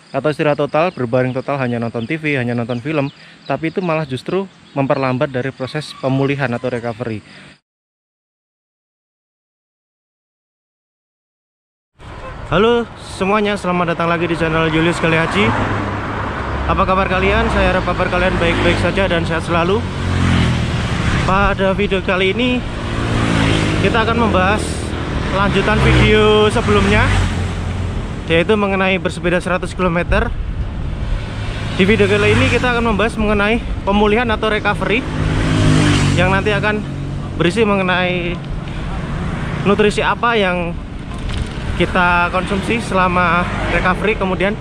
atau istirahat total, berbaring total, hanya nonton TV, hanya nonton film, tapi itu malah justru memperlambat dari proses pemulihan atau recovery. Halo semuanya, selamat datang lagi di channel Julius Kalihaji. Apa kabar kalian? Saya harap kabar kalian baik-baik saja dan sehat selalu. Pada video kali ini kita akan membahas lanjutan video sebelumnya, yaitu mengenai bersepeda 100 km. Di video kali ini kita akan membahas mengenai pemulihan atau recovery, yang nanti akan berisi mengenai nutrisi apa yang kita konsumsi selama recovery, kemudian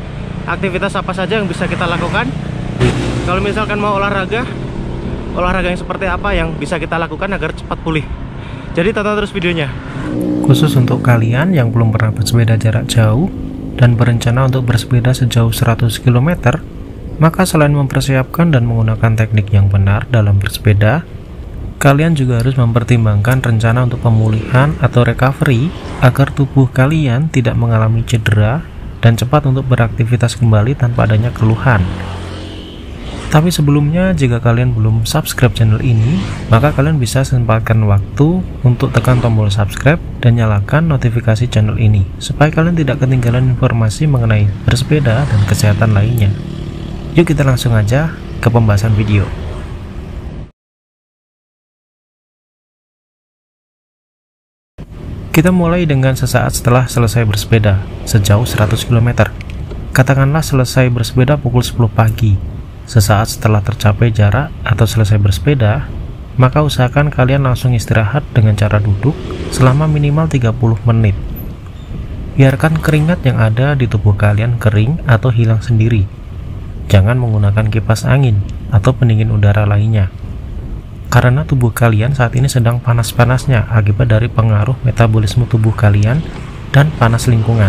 aktivitas apa saja yang bisa kita lakukan. Kalau misalkan mau olahraga yang seperti apa yang bisa kita lakukan agar cepat pulih. Jadi tonton terus videonya. Khusus untuk kalian yang belum pernah bersepeda jarak jauh dan berencana untuk bersepeda sejauh 100 km, maka selain mempersiapkan dan menggunakan teknik yang benar dalam bersepeda, kalian juga harus mempertimbangkan rencana untuk pemulihan atau recovery agar tubuh kalian tidak mengalami cedera dan cepat untuk beraktivitas kembali tanpa adanya keluhan. Tapi sebelumnya, jika kalian belum subscribe channel ini, maka kalian bisa sempatkan waktu untuk tekan tombol subscribe dan nyalakan notifikasi channel ini, supaya kalian tidak ketinggalan informasi mengenai bersepeda dan kesehatan lainnya. Yuk kita langsung aja ke pembahasan video. Kita mulai dengan sesaat setelah selesai bersepeda, sejauh 100 km. Katakanlah selesai bersepeda pukul 10 pagi. Sesaat setelah tercapai jarak atau selesai bersepeda, maka usahakan kalian langsung istirahat dengan cara duduk selama minimal 30 menit. Biarkan keringat yang ada di tubuh kalian kering atau hilang sendiri. Jangan menggunakan kipas angin atau pendingin udara lainnya, karena tubuh kalian saat ini sedang panas-panasnya akibat dari pengaruh metabolisme tubuh kalian dan panas lingkungan.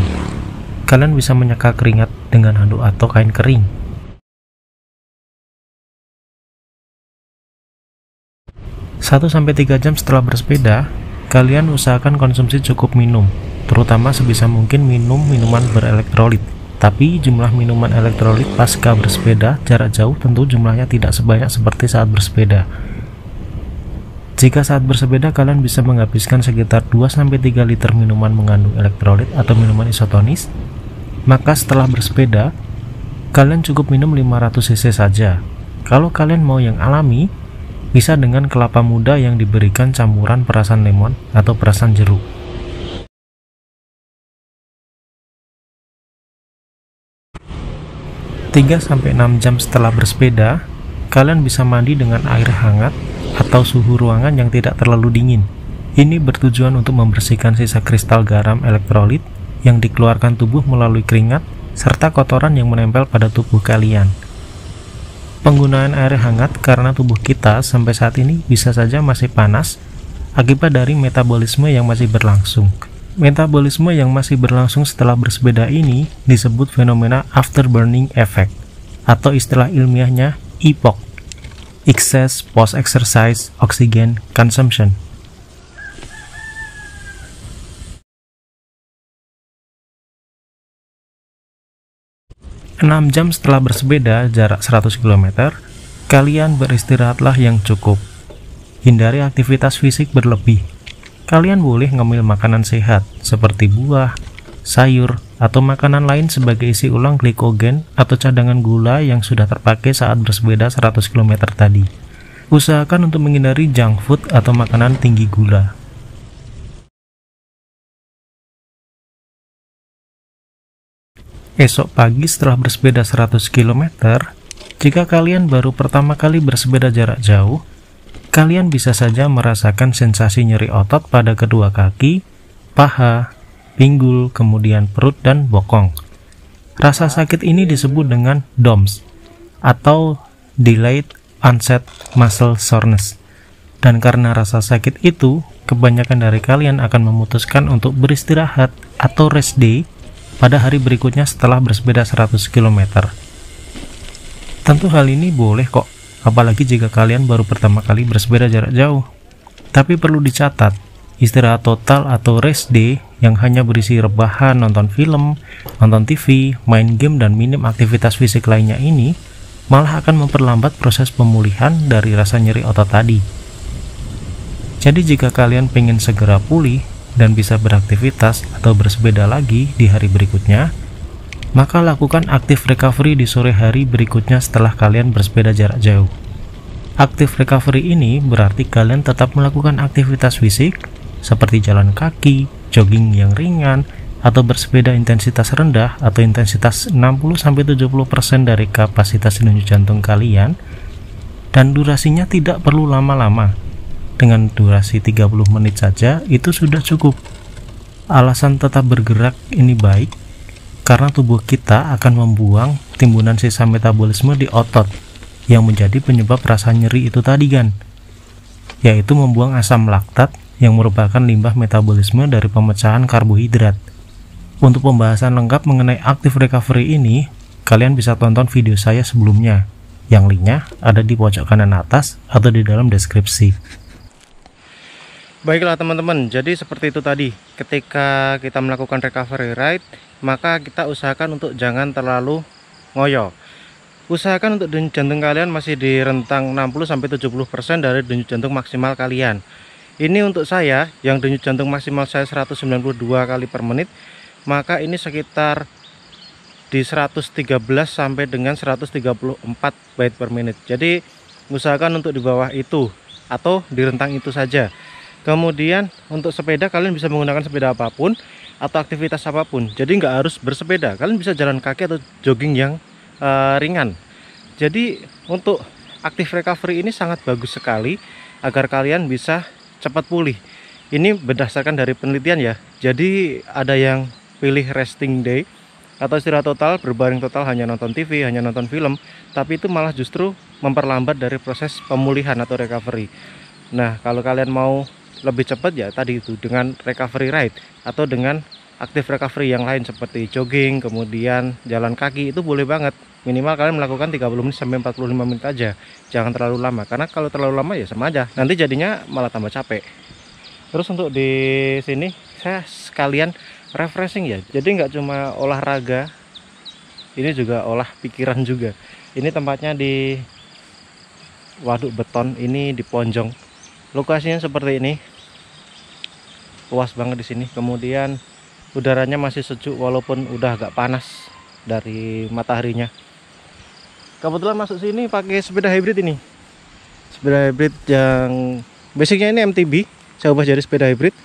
Kalian bisa menyeka keringat dengan handuk atau kain kering. Satu sampai 3 jam setelah bersepeda, kalian usahakan konsumsi cukup minum, terutama sebisa mungkin minum minuman berelektrolit. Tapi jumlah minuman elektrolit pasca bersepeda jarak jauh tentu jumlahnya tidak sebanyak seperti saat bersepeda. Jika saat bersepeda kalian bisa menghabiskan sekitar 2-3 liter minuman mengandung elektrolit atau minuman isotonis, maka setelah bersepeda, kalian cukup minum 500 cc saja. Kalau kalian mau yang alami, bisa dengan kelapa muda yang diberikan campuran perasan lemon atau perasan jeruk. Tiga sampai 6 jam setelah bersepeda, kalian bisa mandi dengan air hangat atau suhu ruangan yang tidak terlalu dingin. Ini bertujuan untuk membersihkan sisa kristal garam elektrolit yang dikeluarkan tubuh melalui keringat serta kotoran yang menempel pada tubuh kalian. Penggunaan air hangat karena tubuh kita sampai saat ini bisa saja masih panas akibat dari metabolisme yang masih berlangsung. Metabolisme yang masih berlangsung setelah bersepeda ini disebut fenomena afterburning effect, atau istilah ilmiahnya EPOC, excess post-exercise oxygen consumption. Enam jam setelah bersepeda jarak 100 km, kalian beristirahatlah yang cukup. Hindari aktivitas fisik berlebih. Kalian boleh ngemil makanan sehat seperti buah, sayur, atau makanan lain sebagai isi ulang glikogen atau cadangan gula yang sudah terpakai saat bersepeda 100 km tadi. Usahakan untuk menghindari junk food atau makanan tinggi gula. Esok pagi setelah bersepeda 100 km, jika kalian baru pertama kali bersepeda jarak jauh, kalian bisa saja merasakan sensasi nyeri otot pada kedua kaki, paha, pinggul, kemudian perut dan bokong. Rasa sakit ini disebut dengan DOMS atau Delayed Onset Muscle Soreness. Dan karena rasa sakit itu, kebanyakan dari kalian akan memutuskan untuk beristirahat atau rest day pada hari berikutnya setelah bersepeda 100 km. Tentu hal ini boleh kok, apalagi jika kalian baru pertama kali bersepeda jarak jauh. Tapi perlu dicatat, istirahat total atau rest day yang hanya berisi rebahan, nonton film, nonton TV, main game, dan minim aktivitas fisik lainnya ini malah akan memperlambat proses pemulihan dari rasa nyeri otot tadi. Jadi jika kalian pengen segera pulih dan bisa beraktivitas atau bersepeda lagi di hari berikutnya, maka lakukan active recovery di sore hari berikutnya setelah kalian bersepeda jarak jauh. Active recovery ini berarti kalian tetap melakukan aktivitas fisik seperti jalan kaki, jogging yang ringan, atau bersepeda intensitas rendah atau intensitas 60-70% dari kapasitas denyut jantung kalian, dan durasinya tidak perlu lama-lama. Dengan durasi 30 menit saja itu sudah cukup. Alasan tetap bergerak ini baik karena tubuh kita akan membuang timbunan sisa metabolisme di otot yang menjadi penyebab rasa nyeri itu tadi kan, yaitu membuang asam laktat yang merupakan limbah metabolisme dari pemecahan karbohidrat. Untuk pembahasan lengkap mengenai active recovery ini, kalian bisa tonton video saya sebelumnya, yang linknya ada di pojok kanan atas atau di dalam deskripsi. Baiklah teman-teman, jadi seperti itu tadi. Ketika kita melakukan recovery ride, maka kita usahakan untuk jangan terlalu ngoyo. Usahakan untuk denyut jantung kalian masih di rentang 60-70% dari denyut jantung maksimal kalian. Ini untuk saya yang denyut jantung maksimal saya 192 kali per menit, maka ini sekitar di 113 sampai dengan 134 bait per menit. Jadi usahakan untuk di bawah itu atau di rentang itu saja. Kemudian untuk sepeda, kalian bisa menggunakan sepeda apapun atau aktivitas apapun. Jadi nggak harus bersepeda, kalian bisa jalan kaki atau jogging yang ringan. Jadi untuk active recovery ini sangat bagus sekali agar kalian bisa cepat pulih. Ini berdasarkan dari penelitian ya. Jadi ada yang pilih resting day atau istirahat total, berbaring total, hanya nonton TV, hanya nonton film, tapi itu malah justru memperlambat dari proses pemulihan atau recovery. Nah, kalau kalian mau lebih cepat ya tadi itu dengan recovery ride atau dengan active recovery yang lain seperti jogging, kemudian jalan kaki, itu boleh banget. Minimal kalian melakukan 30 menit sampai 45 menit aja. Jangan terlalu lama, karena kalau terlalu lama ya sama aja, nanti jadinya malah tambah capek. Terus untuk di sini saya sekalian refreshing ya. Jadi nggak cuma olahraga, ini juga olah pikiran juga. Ini tempatnya di waduk beton, ini di Ponjong. Lokasinya seperti ini, luas banget di sini. Kemudian udaranya masih sejuk walaupun udah agak panas dari mataharinya. Kebetulan masuk sini pakai sepeda hybrid ini, sepeda hybrid yang basicnya ini MTB. Saya ubah jadi sepeda hybrid,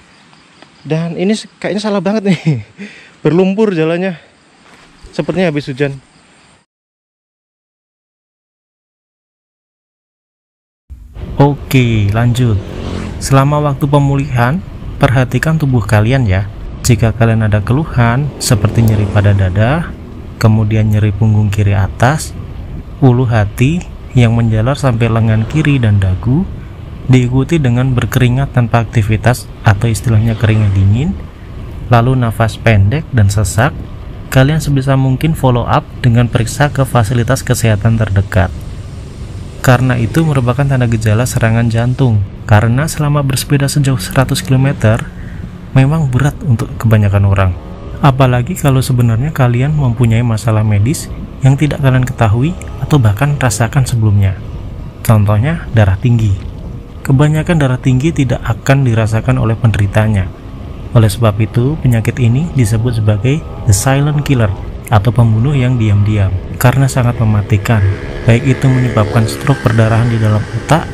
dan ini kayaknya salah banget nih, berlumpur jalannya, sepertinya habis hujan. Oke, lanjut. Selama waktu pemulihan, perhatikan tubuh kalian ya. Jika kalian ada keluhan seperti nyeri pada dada, kemudian nyeri punggung kiri atas, ulu hati yang menjalar sampai lengan kiri dan dagu, diikuti dengan berkeringat tanpa aktivitas atau istilahnya keringat dingin, lalu nafas pendek dan sesak, kalian sebisa mungkin follow up dengan periksa ke fasilitas kesehatan terdekat. Karena itu merupakan tanda gejala serangan jantung. Karena selama bersepeda sejauh 100 km memang berat untuk kebanyakan orang. Apalagi kalau sebenarnya kalian mempunyai masalah medis yang tidak kalian ketahui atau bahkan rasakan sebelumnya. Contohnya darah tinggi. Kebanyakan darah tinggi tidak akan dirasakan oleh penderitanya. Oleh sebab itu, penyakit ini disebut sebagai the silent killer atau pembunuh yang diam-diam, karena sangat mematikan, baik itu menyebabkan stroke perdarahan di dalam otak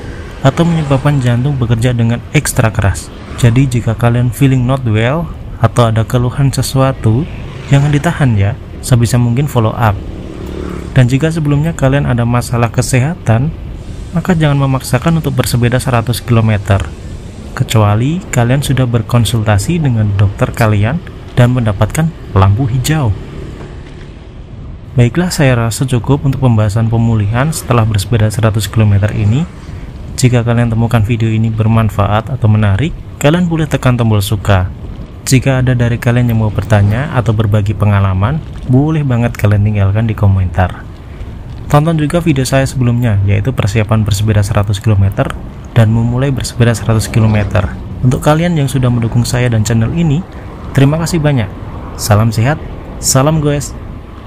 atau menyebabkan jantung bekerja dengan ekstra keras. Jadi jika kalian feeling not well atau ada keluhan sesuatu, jangan ditahan ya, sebisa mungkin follow up. Dan jika sebelumnya kalian ada masalah kesehatan, maka jangan memaksakan untuk bersepeda 100 km, kecuali kalian sudah berkonsultasi dengan dokter kalian dan mendapatkan lampu hijau. Baiklah, saya rasa cukup untuk pembahasan pemulihan setelah bersepeda 100 km ini. Jika kalian temukan video ini bermanfaat atau menarik, kalian boleh tekan tombol suka. Jika ada dari kalian yang mau bertanya atau berbagi pengalaman, boleh banget kalian tinggalkan di komentar. Tonton juga video saya sebelumnya, yaitu persiapan bersepeda 100 km dan memulai bersepeda 100 km. Untuk kalian yang sudah mendukung saya dan channel ini, terima kasih banyak. Salam sehat, salam goes,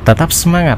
tetap semangat.